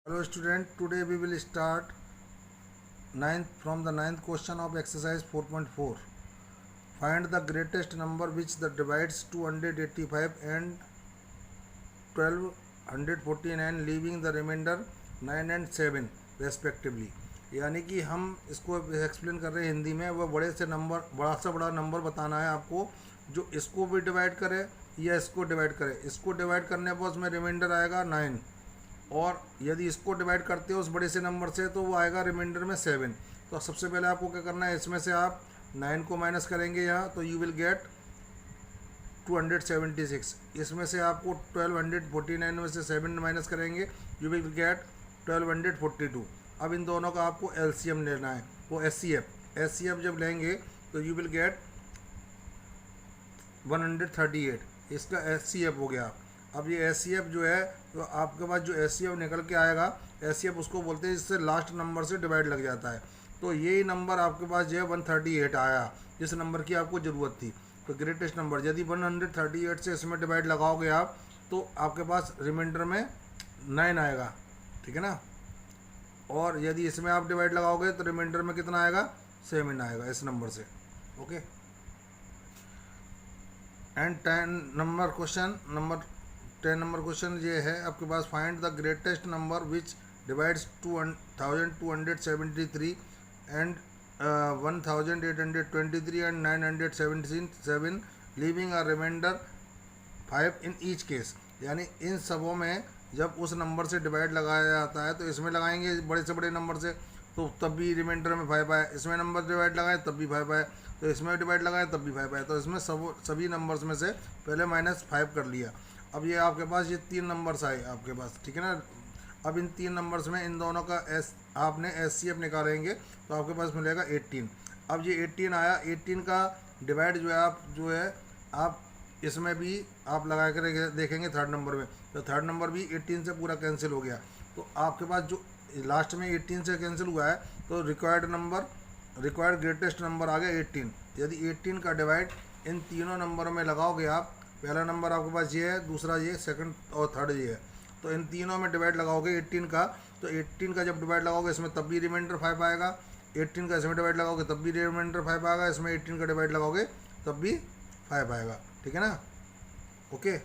Hello student, today we will start from the ninth question of exercise 4.4. Find the greatest number which that divides 285 and 1249 leaving the remainder 9 and 7 respectively. यानी कि हम इसको explain कर रहे हैं हिंदी में। वह बड़ा से बड़ा नंबर बताना है आपको जो इसको भी डिवाइड करे या इसको डिवाइड करे। इसको डिवाइड करने पर उसमें रिमाइंडर आएगा 9 और यदि इसको डिवाइड करते हो उस बड़े से नंबर से तो वो आएगा रिमाइंडर में 7। तो सबसे पहले आपको क्या करना है, इसमें से आप 9 को माइनस करेंगे यहाँ तो यू विल गेट 276। इसमें से आपको 1249 में से 7 माइनस करेंगे यू विल गेट 1242। अब इन दोनों का आपको एलसीएम लेना है, वो एचसीएफ जब लेंगे तो यू विल गेट 138। इसका एचसीएफ हो गया। अब ये एचसीएफ जो है तो आपके पास जो एचसीएफ निकल के आएगा, एचसीएफ उसको बोलते हैं जिससे लास्ट नंबर से डिवाइड लग जाता है। तो यही नंबर आपके पास जो है 138 आया, जिस नंबर की आपको ज़रूरत थी। तो ग्रेटेस्ट नंबर यदि 138 से इसमें डिवाइड लगाओगे आप तो आपके पास रिमाइंडर में 9 आएगा, ठीक है ना। और यदि इसमें आप डिवाइड लगाओगे तो रिमाइंडर में कितना आएगा, 7 आएगा इस नंबर से। ओके। एंड 10 नंबर क्वेश्चन ये है आपके पास, find the greatest number which divides 2273 and 1823 and 977 leaving a remainder 5 in each case. यानी इन सबों में जब उस नंबर से डिवाइड लगाया जाता है तो इसमें लगाएंगे बड़े से बड़े नंबर से तो तब भी रिमाइंडर में 5 आए, इसमें नंबर डिवाइड लगाए तब भी 5 आए, तो इसमें डिवाइड लगाए तब भी 5 आए। तो इसमें सभी नंबर्स में से पहले -5 कर लिया। अब ये आपके पास ये 3 नंबर्स आए आपके पास, ठीक है ना। अब इन 3 नंबर्स में इन दोनों का आपने एचसीएफ निकालेंगे तो आपके पास मिलेगा 18। अब ये 18 आया, 18 का डिवाइड जो है आप इसमें भी आप लगा कर देखेंगे थर्ड नंबर में, तो थर्ड नंबर भी 18 से पूरा कैंसिल हो गया। तो आपके पास जो लास्ट में 18 से कैंसिल हुआ है तो रिक्वायर्ड ग्रेटेस्ट नंबर आ गया 18। यदि 18 का डिवाइड इन तीनों नंबरों में लगाओगे आप, पहला नंबर आपके पास ये है, दूसरा ये, सेकंड और थर्ड ये है, तो इन तीनों में डिवाइड लगाओगे 18 का, तो 18 का जब डिवाइड लगाओगे इसमें तब भी रिमाइंडर 5 आएगा, 18 का इसमें डिवाइड लगाओगे तब भी रिमाइंडर 5 आएगा, इसमें 18 का डिवाइड लगाओगे तब भी 5 आएगा, ठीक है ना। ओके।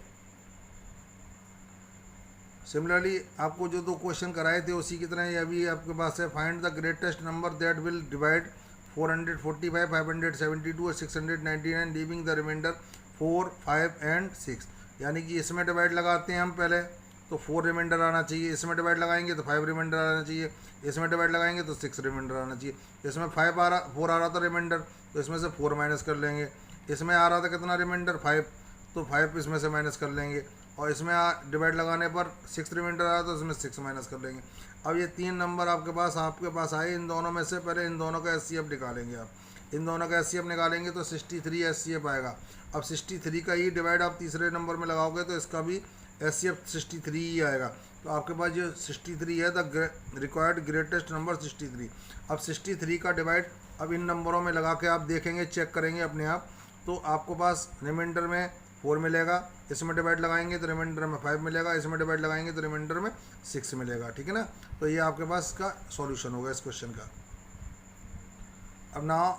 सिमिलरली आपको जो 2 क्वेश्चन कराए थे उसी की तरह ये भी आपके पास है, find the greatest number that will divide 445, 572 और 699 लीविंग द रिमाइंडर 4, 5 एंड 6। यानी कि इसमें डिवाइड लगाते हैं हम पहले तो 4 रिमाइंडर आना चाहिए, इसमें डिवाइड लगाएंगे तो 5 रिमाइंडर आना चाहिए, इसमें डिवाइड लगाएंगे तो 6 रिमाइंडर आना चाहिए। इसमें 4 आ रहा था रिमाइंडर तो इसमें से 4 माइनस कर लेंगे। इसमें आ रहा था कितना रिमाइंडर 5, तो 5 इसमें से माइनस कर लेंगे। और इसमें डिवाइड लगाने पर 6 रिमाइंडर आया तो इसमें 6 माइनस कर लेंगे। अब ये 3 नंबर आपके पास आए, इन दोनों में से पहले इन दोनों का एचसीएफ निकालेंगे आप। इन दोनों का एचसीएफ निकालेंगे तो 63 एचसीएफ आएगा। अब 63 का ही डिवाइड आप तीसरे नंबर में लगाओगे तो इसका भी एचसीएफ 63 ही आएगा। तो आपके पास जो 63 है द रिक्वायर्ड ग्रेटेस्ट नंबर 63। अब 63 का डिवाइड अब इन नंबरों में लगा के आप देखेंगे, चेक करेंगे अपने आप, तो आपको पास रिमाइंडर में 4 मिलेगा, इसमें डिवाइड लगाएंगे तो रिमाइंडर में 5 मिलेगा, इसमें डिवाइड लगाएंगे तो रिमाइंडर में 6 मिलेगा, ठीक है ना। तो ये आपके पास इसका सॉल्यूशन होगा इस क्वेश्चन का। अब now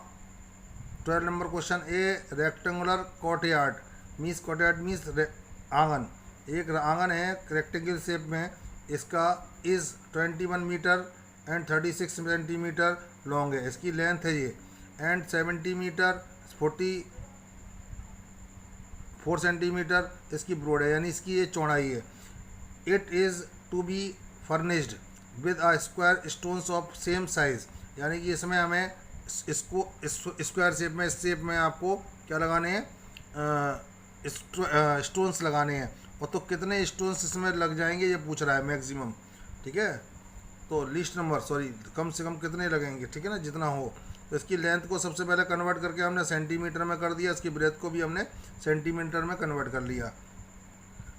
12 number question, a rectangular courtyard means आंगन। एक आंगन है रेक्टेंगल शेप में, इसका is 21 metre and 36 centimetre long है, इसकी लेंथ है ये, एंड 70 मीटर 44 सेंटीमीटर इसकी ब्रॉड है, यानी इसकी ये चौड़ाई है। It is to be furnished with a square stones of same size. यानी कि इसमें हमें इसको स्क्वायर शेप में, इस शेप में आपको क्या लगाने हैं, स्टोन्स लगाने हैं। और तो कितने स्टोन्स इसमें लग जाएंगे ये पूछ रहा है मैक्सिमम, ठीक है। तो कम से कम कितने लगेंगे, ठीक है ना, जितना हो। तो इसकी लेंथ को सबसे पहले कन्वर्ट करके हमने सेंटीमीटर में कर दिया, इसकी ब्रेथ को भी हमने सेंटीमीटर में कन्वर्ट कर लिया।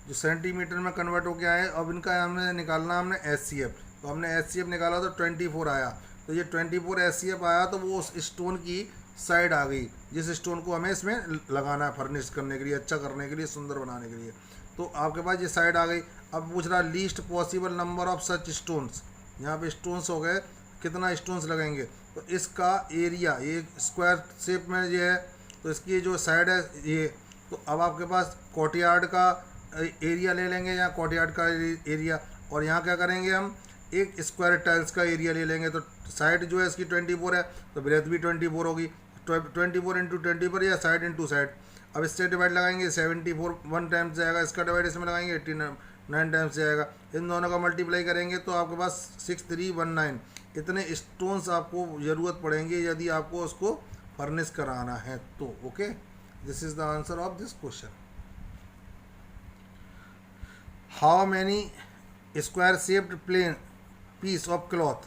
जो सेंटीमीटर में कन्वर्ट हो गया है, अब इनका हमने एचसीएफ, तो हमने एचसीएफ निकाला तो 24 आया। तो ये 24 एचसीएफ आया तो वो उस स्टोन की साइड आ गई जिस स्टोन को हमें इसमें लगाना है फर्निश करने के लिए, अच्छा करने के लिए, सुंदर बनाने के लिए। तो आपके पास ये साइड आ गई। अब पूछ रहा least possible number of such stones, यहाँ पे स्टोन्स हो गए, कितना स्टोन्स लगेंगे, तो इसका एरिया, ये स्क्वायर शेप में ये है तो इसकी जो साइड है ये, तो अब आपके पास कोर्टयार्ड का एरिया ले लेंगे, यहाँ कोर्टयार्ड का एरिया, और यहाँ क्या करेंगे हम एक स्क्वायर टाइल्स का एरिया ले लेंगे, तो साइड जो है इसकी 24 है तो ब्रेथ भी 24 होगी, 24 इंटू 24 या साइड इंटू साइड। अब इससे डिवाइड लगाएंगे 74 1 टाइम्स जाएगा, इसका डिवाइड इसमें लगाएंगे 89 टाइम्स जाएगा, इन दोनों का मल्टीप्लाई करेंगे तो आपके पास 6319 इतने स्टोन्स आपको ज़रूरत पड़ेंगे यदि आपको उसको फर्निश कराना है तो। Okay, this is the answer of this question. How many square shaped plane piece of cloth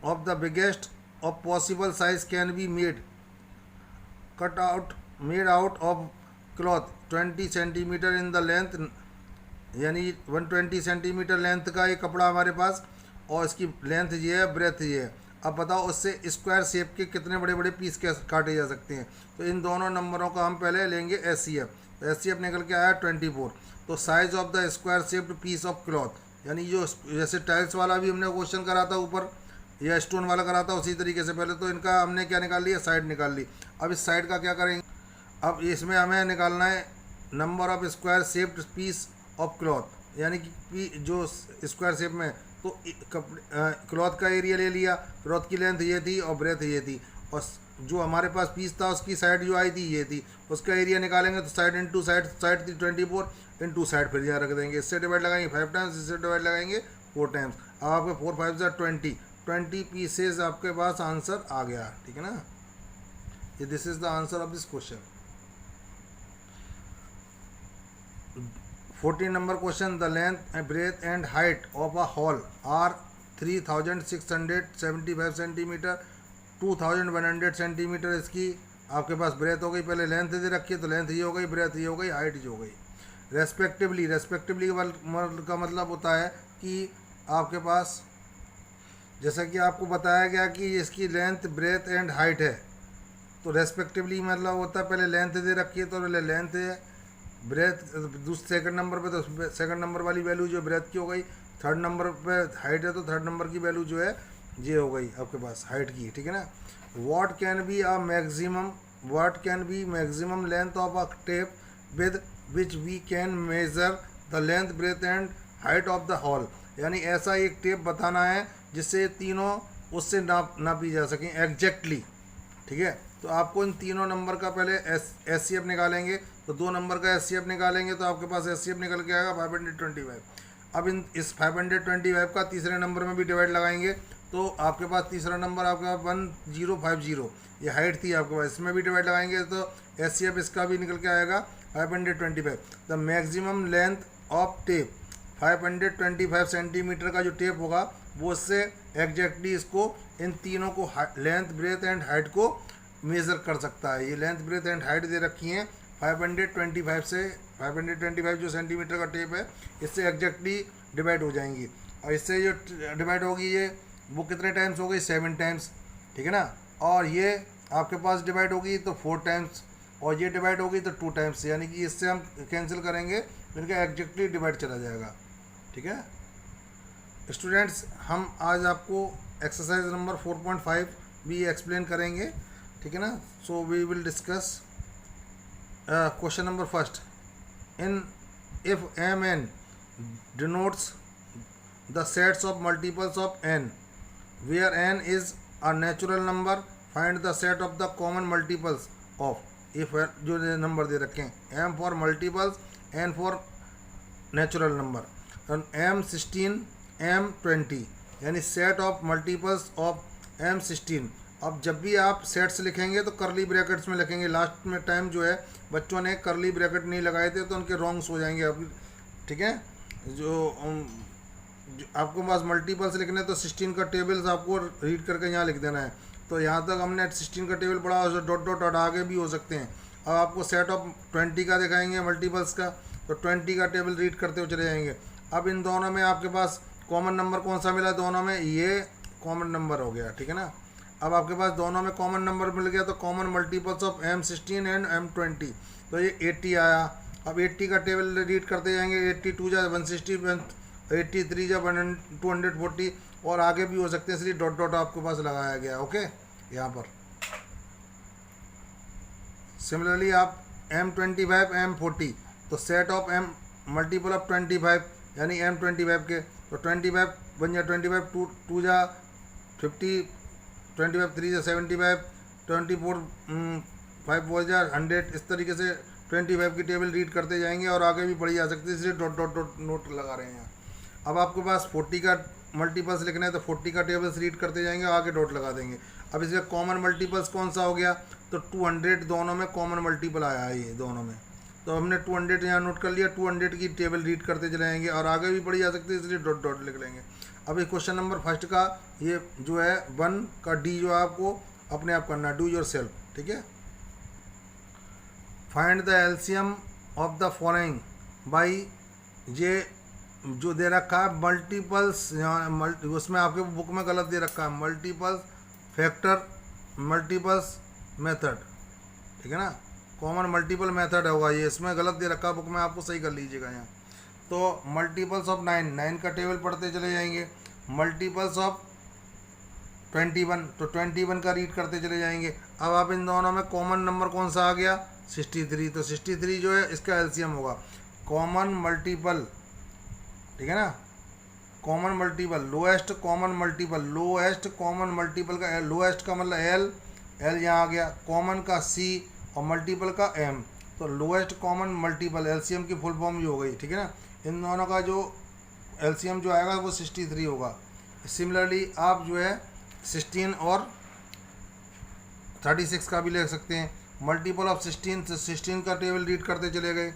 of the biggest of possible size can be made out of cloth 20 centimeter in the length, यानी 120 centimetre length का ये कपड़ा हमारे पास, और इसकी length ये है, breath ये है। अब बताओ उससे स्क्वायर शेप के कितने बड़े बड़े पीस काटे जा सकते हैं, तो इन दोनों नंबरों का हम पहले लेंगे SCF, तो SCF निकल के आया 24। तो size of the square shaped piece of cloth, यानी जो जैसे टाइल्स वाला भी हमने क्वेश्चन करा था ऊपर, या स्टोन वाला करा था, उसी तरीके से पहले तो इनका हमने क्या निकाल लिया, साइड निकाल ली। अब इस साइड का क्या करेंगे, अब इसमें हमें निकालना है number of square shaped piece of cloth, यानी कि जो स्क्वायर शेप में, तो क्लॉथ का एरिया ले लिया, क्लॉथ की लेंथ ये थी और ब्रेथ ये थी, और जो हमारे पास पीस था उसकी साइड जो आई थी ये थी, उसका एरिया निकालेंगे तो साइड इंटू साइड, साइड थी 24 इंटू साइड फिर यहाँ रख देंगे, इससे डिवाइड लगाएंगे 5 टाइम्स, इससे डिवाइड लगाएंगे 4 टाइम्स। अब आपके 4 5 20 पीसेज आपके पास आंसर आ गया, ठीक है ना। ये this is the answer of this question. 14 number question, the length breadth and height of a hall are 3675 centimetre, 2100 centimetre इसकी आपके पास ब्रेथ हो गई, पहले लेंथ दे रखी है तो लेंथ ये हो गई, ब्रेथ ये हो गई, हाइट ये हो गई। रेस्पेक्टिवली का मतलब होता है कि आपके पास जैसा कि आपको बताया गया कि इसकी लेंथ ब्रेथ एंड हाइट है, तो रेस्पेक्टिवली मतलब होता है पहले लेंथ दे रखी है तो पहले लेंथ है, ब्रेथ दूसरे सेकंड नंबर पे तो सेकंड नंबर वाली वैल्यू जो ब्रेथ की हो गई, थर्ड नंबर पे हाइट है तो थर्ड नंबर की वैल्यू जो है ये हो गई आपके पास हाइट की, ठीक है ना। What can be maximum length of a tape with which we can measure the length breadth and height of the hall, यानी ऐसा एक टेप बताना है जिससे तीनों उससे नापी जा सकें एग्जैक्टली, ठीक है। तो आपको इन तीनों नंबर का पहले SCF निकालेंगे, तो 2 नंबर का SCF निकालेंगे तो आपके पास SCF निकल के आएगा 525। अब इस 525 का तीसरे नंबर में भी डिवाइड लगाएंगे तो आपके पास तीसरा नंबर आपके पास 1050, ये हाइट थी आपके पास, इसमें भी डिवाइड लगाएंगे तो SCF इसका भी निकल के आएगा 525। The maximum length of tape 525 centimetre का जो टेप होगा वो उससे एग्जैक्टली इसको इन तीनों को लेंथ ब्रेथ एंड हाइट को मेज़र कर सकता है। ये लेंथ ब्रेथ एंड हाइट दे रखी हैं 525 से, 525 जो सेंटीमीटर का टेप है इससे एग्जैक्टली डिवाइड हो जाएंगी, और इससे जो डिवाइड होगी ये वो कितने टाइम्स हो गई, 7 टाइम्स, ठीक है ना। और ये आपके पास डिवाइड होगी तो 4 टाइम्स, और ये डिवाइड होगी तो 2 टाइम्स, यानी कि इससे हम कैंसिल करेंगे तो इनका एग्जैक्टली डिवाइड चला जाएगा, ठीक है। स्टूडेंट्स, हम आज आपको एक्सरसाइज नंबर 4.5 भी एक्सप्लेन करेंगे, ठीक है ना। So we will discuss question number first, in if MN denotes the sets of multiples of n where n is a natural number, find the set of the common multiples of, if जो number दे रखे हैं m for multiples, n for natural number, and m16 m20 यानी set of multiples of m16। अब जब भी आप sets लिखेंगे तो करली ब्रैकेट्स में लिखेंगे, लास्ट में टाइम जो है बच्चों ने करली ब्रैकेट नहीं लगाए थे तो उनके रॉन्ग्स हो जाएंगे अब, ठीक है। जो आपको पास मल्टीपल्स लिखने तो 16 का टेबल्स आपको रीड करके यहाँ लिख देना है, तो यहाँ तक हमने 16 का टेबल पढ़ा, और डॉट डॉट डॉट आगे भी हो सकते हैं। अब आपको सेट ऑफ 20 का दिखाएंगे मल्टीपल्स का, तो 20 का टेबल रीड करते हुए चले जाएंगे। अब इन दोनों में आपके पास कॉमन नंबर कौन सा मिला, दोनों में ये कॉमन नंबर हो गया, ठीक है ना। अब आपके पास दोनों में कॉमन नंबर मिल गया तो common multiples of m16 and m20, तो ये 80 आया, अब 80 का टेबल रीड करते जाएंगे, 82 जा 160, 83 जा 240 और आगे भी हो सकते हैं, इसलिए डॉट डॉट आपके पास लगाया गया। ओके, यहाँ पर सिमिलरली आप M25 M40, तो set of M multiple of 25 यानी M25 के, तो 25 बन जा 25, 2 जा 50, 25 3 जा 75, 24 5 4 जा 100, इस तरीके से 25 की टेबल रीड करते जाएंगे और आगे भी पढ़ी जा सकती है, इसलिए डॉट डॉट डॉट नोट लगा रहे हैं। अब आपके पास 40 का मल्टीपल्स लिखना है तो 40 का टेबल्स रीड करते जाएंगे, आगे डॉट लगा देंगे। अब इसका कॉमन मल्टीपल्स कौन सा हो गया, तो 200 दोनों में कॉमन मल्टीपल आया है ये दोनों में, तो हमने 200 यहाँ नोट कर लिया। 200 की टेबल रीड करते चले जाएंगे और आगे भी पढ़ी जा सकती है, इसलिए डॉट डॉट लिख लेंगे। अब इस क्वेश्चन नंबर फर्स्ट का ये जो है 1 का डी जो है आपको अपने आप करना है, डू योर सेल्फ, ठीक है। Find the LCM of the following by, ये जो दे रखा है मल्टीपल्स, यहाँ उसमें आपके बुक में गलत दे रखा है, मल्टीपल्स फैक्टर मल्टीपल्स मेथड, ठीक है ना, कॉमन मल्टीपल मेथड होगा ये, इसमें गलत दे रखा है बुक में, आपको सही कर लीजिएगा यहाँ। तो मल्टीपल्स ऑफ 9 का टेबल पढ़ते चले जाएंगे, मल्टीपल्स ऑफ 21, तो 21 का रीड करते चले जाएंगे। अब आप इन दोनों में कॉमन नंबर कौन सा आ गया, 63, तो 63 जो है इसका एलसीएम होगा कॉमन मल्टीपल, ठीक है ना, common multiple, lowest common multiple, lowest common multiple का लोएस्ट का मतलब एल यहाँ आ गया, कॉमन का सी और मल्टीपल का एम, तो लोएस्ट कॉमन मल्टीपल एलसीएम की फुल फॉर्म ये हो गई, ठीक है ना। इन दोनों का जो एलसीएम जो आएगा वो 63 होगा। सिमिलरली आप जो है 16 और 36 का भी ले सकते हैं, मल्टीपल ऑफ 16 का टेबल रीड करते चले गए,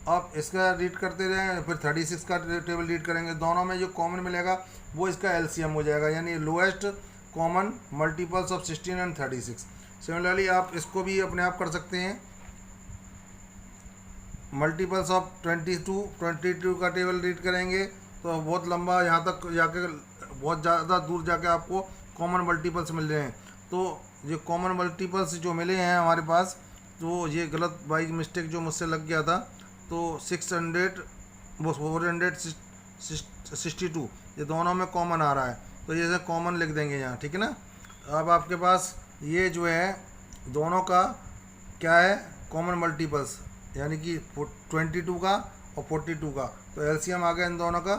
अब इसका रीड करते रहे, फिर 36 का टेबल रीड करेंगे, दोनों में जो कॉमन मिलेगा वो इसका एलसीएम हो जाएगा, यानी lowest common multiples of 16 and 36। Similarly आप इसको भी अपने आप कर सकते हैं, मल्टीपल्स ऑफ 22 का टेबल रीड करेंगे तो बहुत लंबा यहाँ तक जाके बहुत ज़्यादा दूर जाके आपको कॉमन मल्टीपल्स मिल रहे हैं। तो ये कॉमन मल्टीपल्स जो मिले हैं हमारे पास, तो ये गलत बाई मिस्टेक जो मुझसे लग गया था, तो 462 ये दोनों में कॉमन आ रहा है, तो ये कॉमन लिख देंगे यहाँ, ठीक है ना। अब आपके पास ये जो है दोनों का क्या है कॉमन मल्टीपल्स, यानी कि 22 का और 42 का, तो एलसीएम आ गया इन दोनों का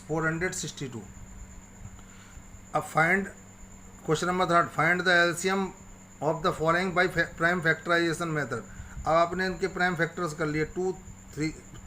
462। अब find question number 3, find the LCM of the following by prime factorisation method. अब आपने इनके प्राइम फैक्टर्स कर लिए, 2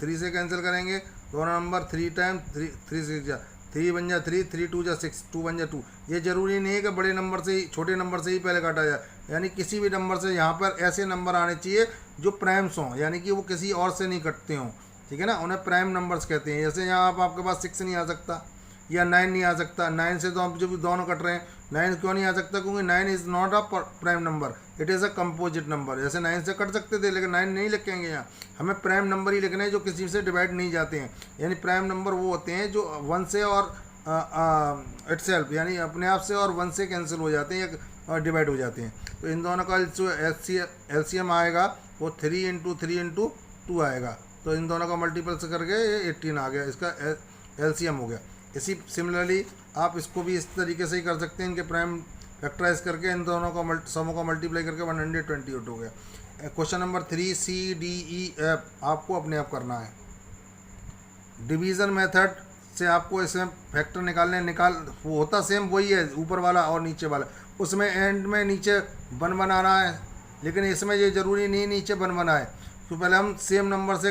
3 से कैंसिल करेंगे, दोनों नंबर 3 टाइम 3 6 जा 3 बन जा 3, 3 2 जा 6, 2 बन जा 2। ये जरूरी नहीं है कि बड़े नंबर से ही छोटे नंबर से ही पहले काटा जाए, यानी किसी भी नंबर से यहाँ पर ऐसे नंबर आने चाहिए जो प्राइम्स हों, यानी कि वो किसी और से नहीं कटते हों, ठीक है ना, उन्हें प्राइम नंबर्स कहते हैं। जैसे यहाँ आपके पास 6 नहीं आ सकता या 9 नहीं आ सकता, 9 से तो आप जो भी दोनों कट रहे हैं, 9 क्यों नहीं आ सकता, क्योंकि 9 is not a prime number, it is a composite number. जैसे 9 से कट सकते थे लेकिन 9 नहीं लिखेंगे यहाँ, हमें प्राइम नंबर ही लिखने हैं जो किसी से डिवाइड नहीं जाते हैं, यानी प्राइम नंबर वो होते हैं जो 1 से और इटसेल्फ यानी अपने आप से और 1 से कैंसिल हो जाते हैं या डिवाइड हो जाते हैं। तो इन दोनों का जो एलसीएम आएगा वो 3 × 3 × 2 आएगा, तो इन दोनों का मल्टीपल से करके ये 18 आ गया, इसका एलसीएम हो गया। इसी सिमिलरली आप इसको भी इस तरीके से ही कर सकते हैं, इनके प्राइम फैक्टराइज करके इन दोनों का समों का मल्टीप्लाई करके 128 हो गया। क्वेश्चन नंबर 3 CDEF आपको अपने आप करना है। डिवीज़न मेथड से आपको इसमें फैक्टर वो होता सेम वही है, ऊपर वाला और नीचे वाला, उसमें एंड में नीचे 1 बनाना है, लेकिन इसमें ये ज़रूरी नहीं नीचे 1 बनाए, तो पहले हम सेम नंबर से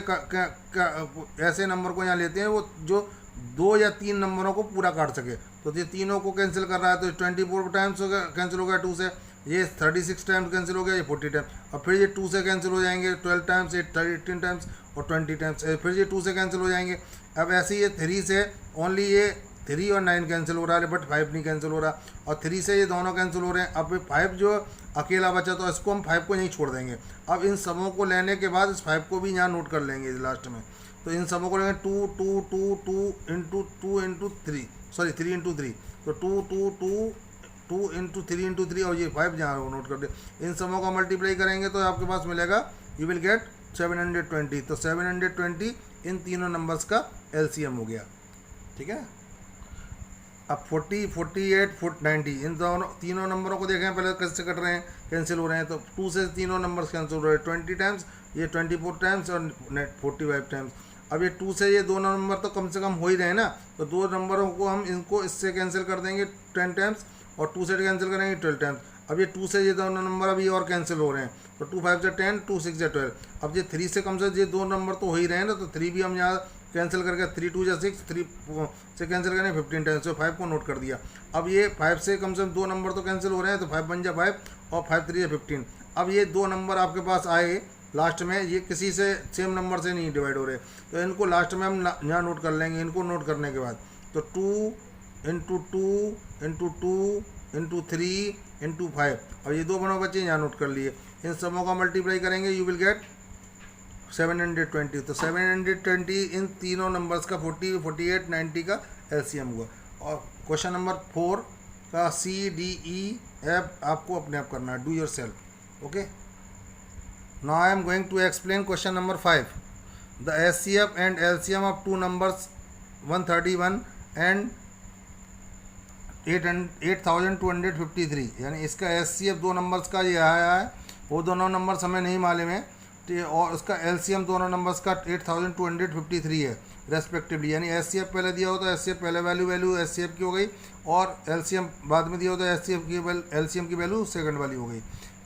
ऐसे नंबर को यहाँ लेते हैं वो जो 2 या 3 नंबरों को पूरा काट सके। तो ये तीनों को कैंसिल कर रहा है, तो 24 टाइम्स हो गया, कैंसिल हो गया 2 से, ये 36 टाइम्स कैंसिल हो गया, ये 40 टाइम्स, और फिर ये 2 से कैंसिल हो जाएंगे 12 टाइम्स, 18 टाइम्स और 20 टाइम्स, फिर ये 2 से कैंसिल हो जाएंगे। अब ऐसे ही ये 3 से ओनली ये 3 और 9 कैंसिल हो रहा है, बट 5 नहीं कैंसिल हो रहा, और 3 से ये दोनों कैंसिल हो रहे हैं। अब 5 जो अकेला बचा तो इसको हम 5 को नहीं छोड़ देंगे। अब इन सबों को लेने के बाद इस 5 को भी यहाँ नोट कर लेंगे लास्ट में, तो इन सबों को लेंगे 2 2 2 2 × 2 × 3 सॉरी 3 × 3, तो 2 2 2 2 × 3 × 3 और ये 5 जहाँ नोट कर दे। इन सबों का मल्टीप्लाई करेंगे तो आपके पास मिलेगा, यू विल गेट 720, तो 720 इन तीनों नंबर्स का एलसीएम हो गया, ठीक है। अब 40, 48, 90 इन दोनों तीनों नंबरों को देखें पहले कैसे कट रहे हैं, कैंसिल हो रहे हैं। तो 2 से तीनों नंबर्स कैंसिल हो रहे हैं, 20 टाइम्स, ये 24 टाइम्स और 45 टाइम्स। अब ये 2 से ये दोनों नंबर तो कम से कम हो ही रहे हैं ना, तो दो नंबरों को हम इनको इससे कैंसिल कर देंगे 10 टाइम्स और 2 से कैंसिल करेंगे 12 टाइम्स। अब ये 2 से ये दोनों नंबर अभी और कैंसिल हो रहे हैं, तो 2 5 से 10, 2 6 से 12। अब ये 3 से कम से ये दो नंबर तो हो ही रहे हैं ना, तो 3 भी हम यहाँ कैंसिल करके 3 2 जा 6, 3 से कैंसिल करें 15 टाइम्स, तो 5 को नोट कर दिया। अब ये 5 से कम से कम दो नंबर तो कैंसिल हो रहे हैं, तो 5 1 जा 5 और 5 3 जा 15। अब ये दो नंबर आपके पास आए लास्ट में, ये किसी से सेम नंबर से नहीं डिवाइड हो रहे, तो इनको लास्ट में हम यहाँ नोट कर लेंगे। इनको नोट करने के बाद तो 2 इंटू 2 इंटू 2 इंटू 3 इंटू 5, और ये दो बड़ों बच्चे यहाँ नोट कर लिए। इन सबों का मल्टीप्लाई करेंगे, यू विल गेट 720। तो 720 इन तीनों नंबर्स का 40, 48, 90 का एलसीएम हुआ। और क्वेश्चन नंबर 4 का CDE आपको अपने आप करना है, do yourself. Okay, now I am going to explain question number 5। The HCF and LCM of two numbers 131 and 8253, यानी इसका एचसीएफ दो नंबर्स का ये आया है, वो दोनों नंबर्स हमें नहीं मालूम है, और उसका एलसीएम दोनों नंबर्स का 8253 है रेस्पेक्टिवली। यानी एचसीएफ पहले दिया होता है, एचसीएफ पहले वैल्यू एचसीएफ की हो गई, और एलसीएम बाद में दिया होता है, एचसीएफ की एलसीएम की वैल्यू सेकंड वाली हो गई।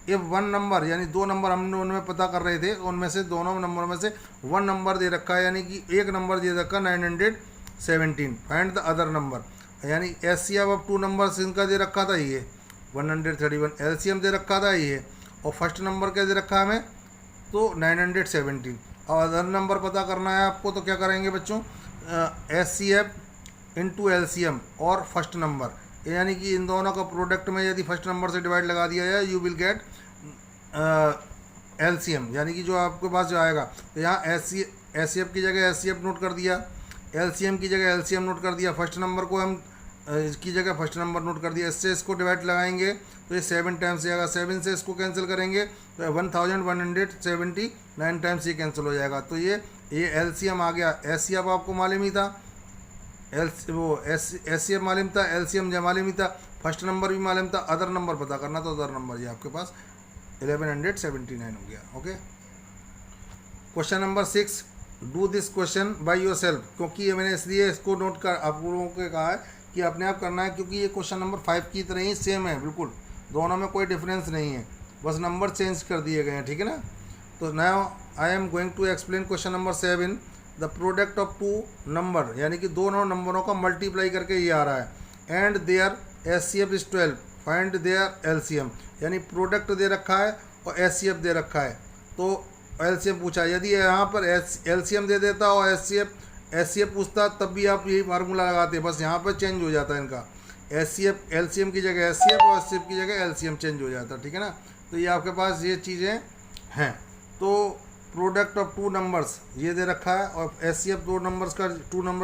इफ वन नंबर, यानी दो नंबर हमने उनमें पता कर रहे थे, उनमें से दोनों नंबरों में से वन नंबर दे रखा है, यानी कि एक नंबर दे रखा 917, फाइंड द अदर नंबर। यानी एचसीएफ ऑफ टू नंबर्स इनका दे रखा था ये 131, एलसीएम दे रखा था ये, और फर्स्ट नंबर क्या दे रखा है हमें, तो 917। और अदर नंबर पता करना है आपको, तो क्या करेंगे बच्चों, एचसीएफ इंटू एलसीएम और फर्स्ट नंबर, यानी कि इन दोनों का प्रोडक्ट में यदि फर्स्ट नंबर से डिवाइड लगा दिया जाए, यू विल गेट एलसीएम, यानी कि जो आपके पास जो आएगा। तो यहाँ एचसीएफ की जगह एचसीएफ नोट कर दिया, एलसीएम की जगह एलसीएम नोट कर दिया, फर्स्ट नंबर को हम इसकी जगह फर्स्ट नंबर नोट कर दिया। इससे इसको डिवाइड लगाएंगे तो ये 7 टाइम्स जाएगा, 7 से इसको कैंसिल करेंगे तो 1179 टाइम्स ये कैंसिल हो जाएगा। तो ये एलसीएम आ गया। एचसीएफ आपको मालूम ही था, एचसीएफ मालूम था, एलसीएम मालूम ही था, फर्स्ट नंबर भी मालूम था, अदर नंबर पता करना, तो अदर नंबर ये आपके पास 1179 हो गया। Okay, question number 6, do this question by your self, क्योंकि ये मैंने इसलिए इसको नोट कर आप लोगों को कहा है कि अपने आप करना है, क्योंकि ये क्वेश्चन नंबर 5 की तरह ही सेम है, बिल्कुल दोनों में कोई डिफरेंस नहीं है, बस नंबर चेंज कर दिए गए हैं, ठीक है ना। तो now I am going to explain question number 7। The product of two number, यानी कि दोनों नंबरों का मल्टीप्लाई करके ये आ रहा है, and their HCF is 12, find their LCM, यानी प्रोडक्ट दे रखा है और एचसीएफ दे रखा है, तो एलसीएम पूछा। यदि यहाँ पर एलसीएम दे देता और एचसीएफ पूछता तब भी आप यही फार्मूला लगाते, बस यहाँ पर चेंज हो जाता है इनका, एचसीएफ एलसीएम की जगह एचसीएफ और एचसीएफ की जगह एलसीएम चेंज हो जाता, ठीक है ना। तो ये आपके पास ये चीज़ें हैं। तो प्रोडक्ट ऑफ टू नंबर्स ये दे रखा है, और एचसीएफ टू नंबर्स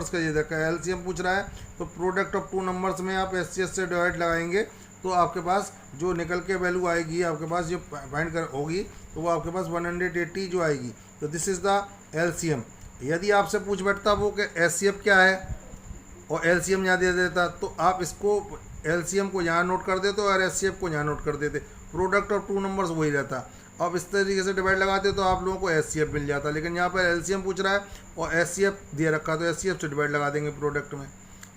का ये दे रखा है, एलसीएम पूछ रहा है, तो प्रोडक्ट ऑफ टू नंबर्स में आप एचसीएफ से डिवाइड लगाएंगे तो आपके पास जो निकल के वैल्यू आएगी, आपके पास जो फाइंड कर होगी, तो वो आपके पास 180 जो आएगी। तो दिस इज़ द एलसीएम। यदि आपसे पूछ बैठता वो कि एचसीएफ क्या है और एलसीएम यहाँ दे देता, तो आप इसको एलसीएम को यहाँ नोट कर देते और एचसीएफ को यहाँ नोट कर देते, प्रोडक्ट ऑफ टू नंबर्स वही रहता। अब इस तरीके से डिवाइड लगाते तो आप लोगों को एचसीएफ मिल जाता, लेकिन यहाँ पर एलसीएम पूछ रहा है और एचसीएफ दे रखा, तो एचसीएफ से डिवाइड लगा देंगे प्रोडक्ट में,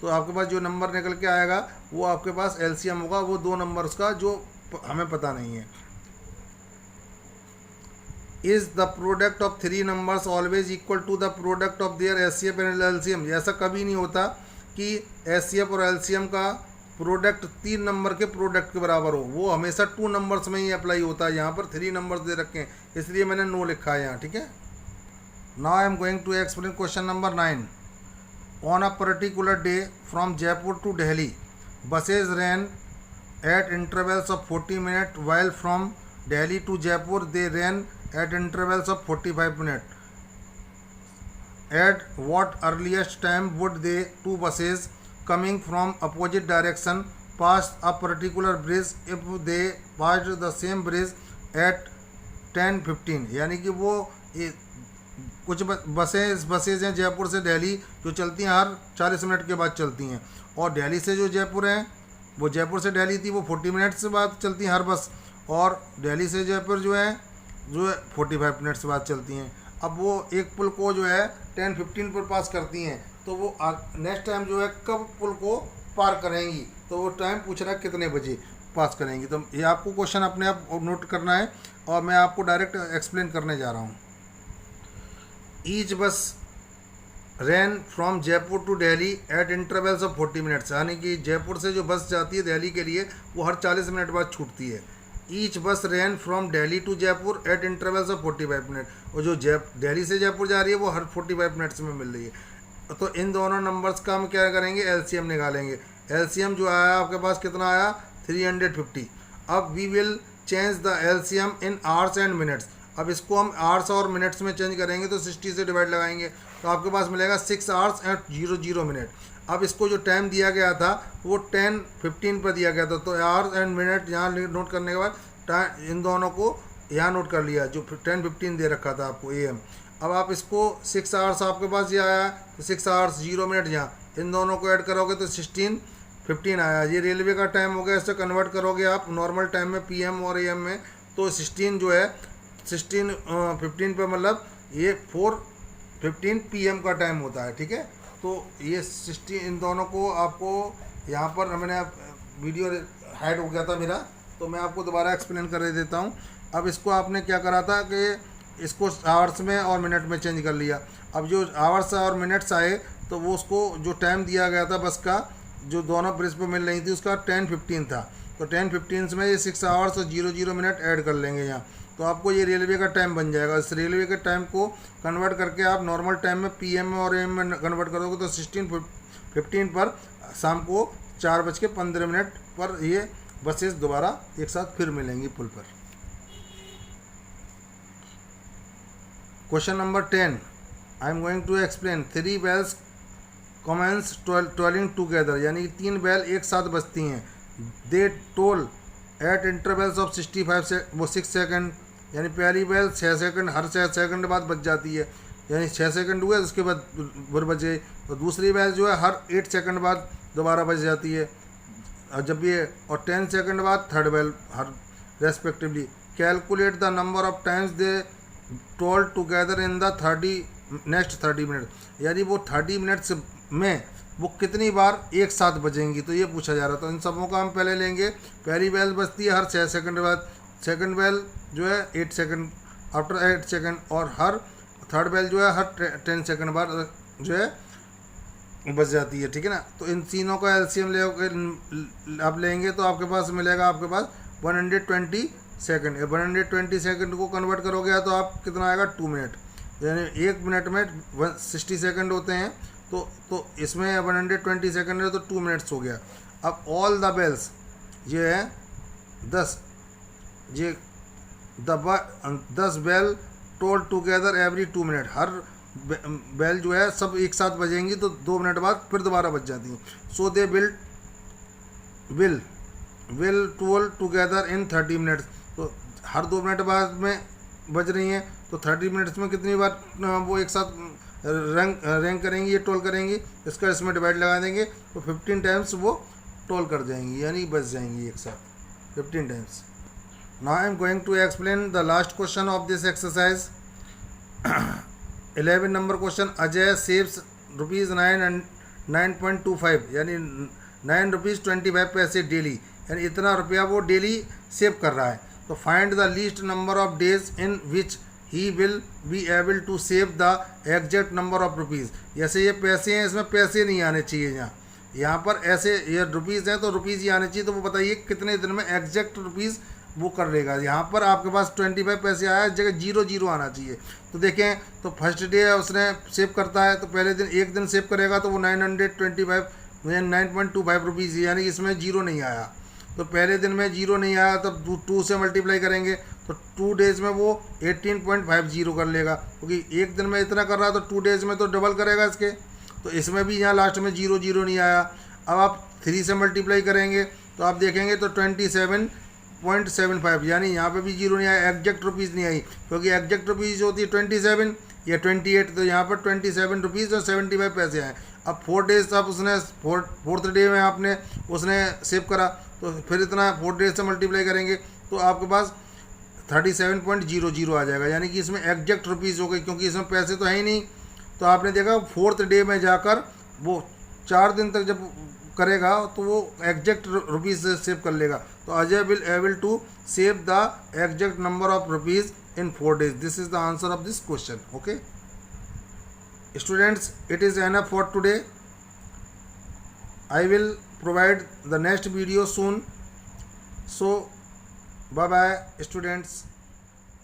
तो आपके पास जो नंबर निकल के आएगा वो आपके पास एलसीएम होगा, वो दो नंबर्स का जो हमें पता नहीं है। Is the product of three numbers always equal to the product of their HCF and LCM, ऐसा कभी नहीं होता कि एचसीएफ और एलसीएम का प्रोडक्ट तीन नंबर के प्रोडक्ट के बराबर हो, वो हमेशा टू नंबर्स में ही अप्लाई होता है। यहाँ पर थ्री नंबर्स दे रखे हैं, इसलिए मैंने नो लिखा है यहाँ, ठीक है। Now I am going to explain question number 9। On a particular day from Jaipur to Delhi, buses ran at intervals of 40 minutes, while from Delhi to Jaipur they ran at intervals of 45 minutes. At what earliest time would the two buses coming from opposite direction pass a particular bridge if they passed the same bridge at 10:15? यानी कि वो ये कुछ buses हैं जयपुर से दिल्ली जो चलती हैं हर 40 मिनट के बाद चलती हैं, और दिल्ली से जो जयपुर है वो जयपुर से दिल्ली थी वो 40 मिनट से बाद चलती हैं हर बस, और दिल्ली से जयपुर जो है 45 मिनट से बाद चलती हैं। अब वो एक पुल को जो है 10:15 पर पास करती हैं, तो वो नेक्स्ट टाइम जो है कब पुल को पार करेंगी, तो वो टाइम पूछ रहा है कितने बजे पास करेंगी। तो ये आपको क्वेश्चन अपने आप नोट करना है और मैं आपको डायरेक्ट एक्सप्लेन करने जा रहा हूँ। Each bus ran from Jaipur to Delhi at intervals of 40 minutes, यानी कि जयपुर से जो बस जाती है दिल्ली के लिए वो हर 40 मिनट बाद छूटती है। Each bus ran from Delhi to Jaipur at intervals of 45 minute, और जो दिल्ली से जयपुर जा रही है वो हर 45 मिनट्स में मिल रही है। तो इन दोनों नंबर्स का हम क्या करेंगे, एलसीएम निकालेंगे। एलसीएम जो आया आपके पास कितना आया 350। अब we will change the LCM in hours and minutes. अब इसको हम आवर्स और मिनट्स में चेंज करेंगे तो 60 से डिवाइड लगाएंगे तो आपके पास मिलेगा 6 आवर्स एंड 00 मिनट। अब इसको जो टाइम दिया गया था वो 10:15 पर दिया गया था, तो आवर्स एंड मिनट यहाँ नोट करने के बाद इन दोनों को यहाँ नोट कर लिया, जो 10:15 दे रखा था आपको AM। अब आप इसको 6 आवर्स आपके पास ये आया तो 6 आवर्स 0 मिनट यहाँ, इन दोनों को ऐड करोगे तो 16:15 आया। ये रेलवे का टाइम हो गया, इससे कन्वर्ट करोगे आप नॉर्मल टाइम में PM और AM में, तो 16 जो है 16:15 पे मतलब ये 4:15 PM का टाइम होता है, ठीक है। तो ये 16 इन दोनों को आपको यहाँ पर मैंने वीडियो हाइड हो गया था मेरा, तो मैं आपको दोबारा एक्सप्लेन कर देता हूँ। अब इसको आपने क्या करा था कि इसको आवर्स में और मिनट में चेंज कर लिया। अब जो आवर्स और मिनट्स आए तो वो उसको जो टाइम दिया गया था बस का जो दोनों ब्रिज पर मिल रही थी उसका 10:15 था, तो 10:15 में ये 6 आवर्स और 00 मिनट ऐड कर लेंगे यहाँ, तो आपको ये रेलवे का टाइम बन जाएगा। इस रेलवे के टाइम को कन्वर्ट करके आप नॉर्मल टाइम में PM और AM में कन्वर्ट करोगे तो 16:15 पर शाम को 4:15 पर ये बसेस दोबारा एक साथ फिर मिलेंगी पुल पर। Question number 10, I am going to explain 3 bells commence tolling together, यानी 3 बैल एक साथ बजती हैं। They toll at intervals of 6 second, यानी पहली बैल 6 सेकंड हर 6 सेकंड बाद बज जाती है, यानी 6 सेकंड हुए उसके बाद फिर बजे। तो दूसरी बैल जो है हर 8 सेकंड बाद दोबारा बज जाती है, और जब ये और 10 सेकंड बाद थर्ड बैल हर respectively. Calculate the number of times they toll together in the next 30 minute, यानी वो 30 मिनट्स में वो कितनी बार एक साथ बजेंगी, तो ये पूछा जा रहा था। इन सबों का हम पहले लेंगे। पहली बैल बजती है हर 6 सेकंड बाद, सेकंड बैल जो है 8 सेकंड आफ्टर 8 सेकंड, और हर थर्ड बैल जो है हर 10 सेकंड बाद जो है बज जाती है, ठीक है ना। तो इन तीनों का एलसीएम ले आप लेंगे तो आपके पास मिलेगा आपके पास 120 सेकंड। 120 सेकंड को कन्वर्ट करोगे तो आप कितना आएगा 2 मिनट, यानी 1 मिनट में 60 सेकंड होते हैं, तो इसमें 120 सेकंड है तो 2 मिनट्स हो गया। अब ऑल द बेल्स ये है 10, ये 10 bell toll together every 2 minute, हर बेल जो है सब एक साथ बजेंगी तो 2 मिनट बाद फिर दोबारा बज जाती हैं। So they will toll together in 30 minutes, तो हर 2 मिनट बाद में बज रही हैं, तो 30 मिनट्स में कितनी बार वो एक साथ रैंक करेंगी, ये टोल करेंगी, इसका इसमें डिवाइड लगा देंगे तो 15 टाइम्स वो टोल कर जाएंगी, यानी बच जाएंगी एक साथ 15 times. Now I am going to explain the last question of this exercise. 11 number question, Ajay saves ₹9.25, यानी 9 रुपीज़ 25 पैसे डेली, यानी इतना रुपया वो डेली सेव कर रहा है। तो find the least number of days in which he will be able to save the exact number of rupees. जैसे ये पैसे हैं, इसमें पैसे नहीं आने चाहिए, यहाँ पर ऐसे ये रुपीज़ हैं तो रुपीज़ ही आने चाहिए। तो वो बताइए कितने दिन में एग्जैक्ट रुपीज़ वो कर लेगा। यहाँ पर आपके पास 25 पैसे आया, जगह 00 आना चाहिए। तो देखें, तो फर्स्ट डे उसने सेव करता है तो पहले दिन एक दिन सेव करेगा तो वो 9.25 रुपीज़, यानी इसमें 0 नहीं आया। तो पहले दिन में 0 नहीं आया तब 2 से मल्टीप्लाई करेंगे तो 2 डेज़ में वो 18.50 कर लेगा, क्योंकि एक दिन में इतना कर रहा है तो 2 डेज़ में तो डबल करेगा इसके। तो इसमें भी यहाँ लास्ट में 0 नहीं आया। अब आप 3 से मल्टीप्लाई करेंगे तो आप देखेंगे तो 27 27.75, यानी यहाँ पे भी जीरो नहीं आया, एग्जैक्ट रुपीज़ नहीं आई, क्योंकि एग्जैक्ट रुपीज़ होती है 27 या 28, तो यहाँ पर 27 रुपीज़ और 75 पैसे आए। अब 4 डेज अब उसने फोर्थ डे में आपने उसने सेव करा, तो फिर इतना 4 डेज से मल्टीप्लाई करेंगे तो आपके पास 37.00 आ जाएगा, यानी कि इसमें एग्जैक्ट रुपीज़ हो गई, क्योंकि इसमें पैसे तो है ही नहीं। तो आपने देखा 4th डे में जाकर वो 4 दिन तक जब करेगा तो वो एग्जैक्ट रुपीज़ सेव कर लेगा। तो Ajay will able to save the exact number of rupees in 4 days. This is the answer of this question. Okay, students, it is enough for today. I will provide the next video soon. So bye bye students.